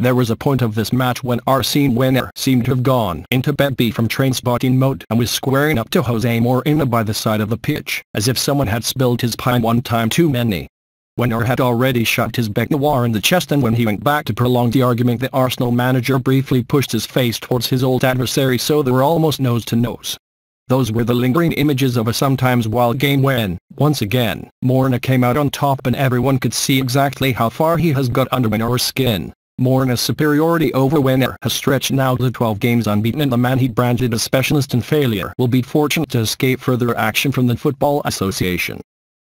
There was a point of this match when Arsene Wenger seemed to have gone into bed from train spotting mode and was squaring up to Jose Mourinho by the side of the pitch, as if someone had spilled his pie one time too many. Wenger had already shot his bec noir in the chest, and when he went back to prolong the argument, the Arsenal manager briefly pushed his face towards his old adversary so they were almost nose to nose. Those were the lingering images of a sometimes wild game when, once again, Mourinho came out on top and everyone could see exactly how far he has got under Wenger's skin. Mourinho's superiority over Wenger has stretched now to 12 games unbeaten, and the man he branded as specialist in failure will be fortunate to escape further action from the Football Association.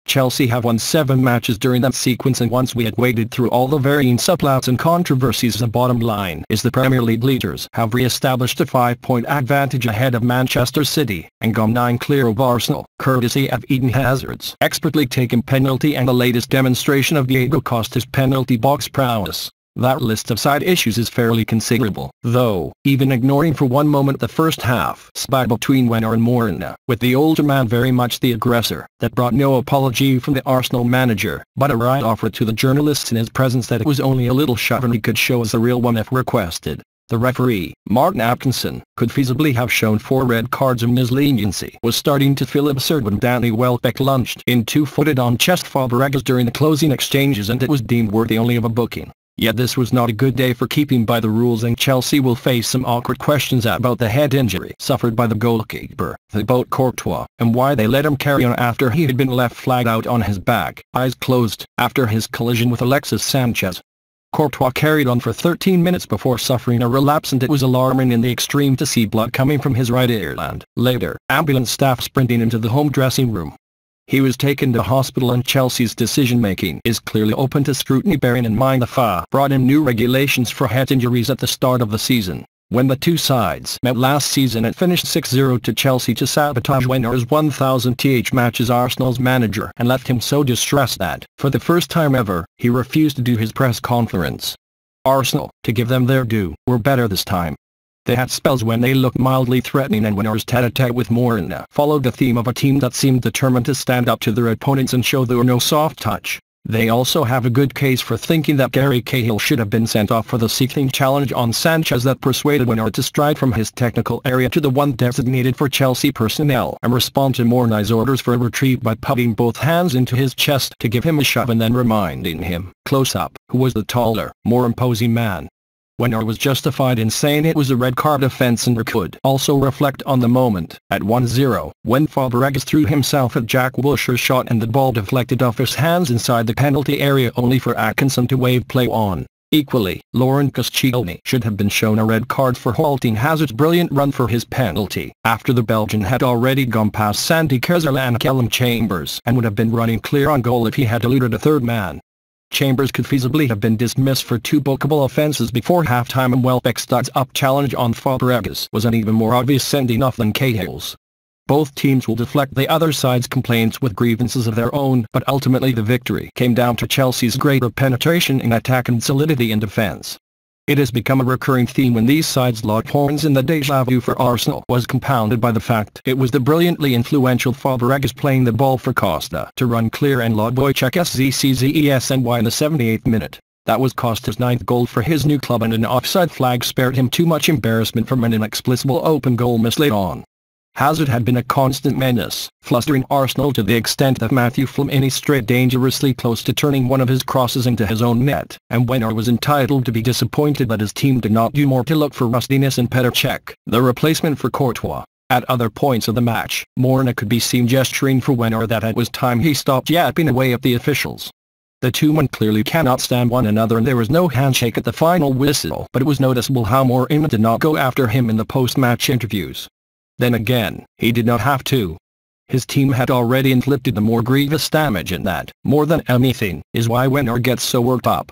Chelsea have won 7 matches during that sequence, and once we had waded through all the varying subplots and controversies, the bottom line is the Premier League leaders have re-established a 5-point advantage ahead of Manchester City, and gone 9 clear of Arsenal, courtesy of Eden Hazard's expertly taken penalty and the latest demonstration of Diego Costa's penalty box prowess. That list of side issues is fairly considerable, though, even ignoring for one moment the first half spat between Wenger and Mourinho, with the older man very much the aggressor, that brought no apology from the Arsenal manager, but a wry offer to the journalists in his presence that it was only a little shot and he could show us a real one if requested. The referee, Martin Atkinson, could feasibly have shown 4 red cards, and his leniency was starting to feel absurd when Danny Welbeck lunged in two-footed on chest Fabregas during the closing exchanges, and it was deemed worthy only of a booking. Yet this was not a good day for keeping by the rules, and Chelsea will face some awkward questions about the head injury suffered by the goalkeeper, Thibaut Courtois, and why they let him carry on after he had been left flat out on his back, eyes closed, after his collision with Alexis Sanchez. Courtois carried on for 13 minutes before suffering a relapse, and it was alarming in the extreme to see blood coming from his right ear and, later, ambulance staff sprinting into the home dressing room. He was taken to hospital, and Chelsea's decision-making is clearly open to scrutiny, bearing in mind the FA brought in new regulations for head injuries at the start of the season. When the two sides met last season, it finished 6-0 to Chelsea to sabotage Wenger's 1000th match as Arsenal's manager, and left him so distressed that, for the first time ever, he refused to do his press conference. Arsenal, to give them their due, were better this time. They had spells when they looked mildly threatening, and Wenger's tete-a-tete with Mourinho followed the theme of a team that seemed determined to stand up to their opponents and show there were no soft touch. They also have a good case for thinking that Gary Cahill should have been sent off for the seething challenge on Sanchez that persuaded Wenger to stride from his technical area to the one designated for Chelsea personnel and respond to Mourinho's orders for a retrieve by putting both hands into his chest to give him a shove and then reminding him, close up, who was the taller, more imposing man. Wenger was justified in saying it was a red card offence, and could also reflect on the moment, at 1-0, when Fabregas threw himself at Jack Wilshere's shot and the ball deflected off his hands inside the penalty area, only for Atkinson to wave play on. Equally, Laurent Koscielny should have been shown a red card for halting Hazard's brilliant run for his penalty, after the Belgian had already gone past Santi Cazorla and Callum Chambers and would have been running clear on goal if he had eluded a third man. Chambers could feasibly have been dismissed for 2 bookable offences before half-time, and Welbeck's studs-up challenge on Fabregas was an even more obvious sending-off than Cahill's. Both teams will deflect the other side's complaints with grievances of their own, but ultimately the victory came down to Chelsea's greater penetration in attack and solidity in defence. It has become a recurring theme when these sides locked horns, and the déjà vu for Arsenal was compounded by the fact it was the brilliantly influential Fabregas playing the ball for Costa to run clear and lob Wojciech Szczesny in the 78th minute. That was Costa's 9th goal for his new club, and an offside flag spared him too much embarrassment from an inexplicable open goal miss late on. Hazard had been a constant menace, flustering Arsenal to the extent that Matthew Flamini strayed dangerously close to turning one of his crosses into his own net, and Wenger was entitled to be disappointed that his team did not do more to look for rustiness in Petr Cech, the replacement for Courtois. At other points of the match, Mourinho could be seen gesturing for Wenger that it was time he stopped yapping away at the officials. The two men clearly cannot stand one another, and there was no handshake at the final whistle, but it was noticeable how Mourinho did not go after him in the post-match interviews. Then again, he did not have to. His team had already inflicted the more grievous damage, and that, more than anything, is why Wenger gets so worked up.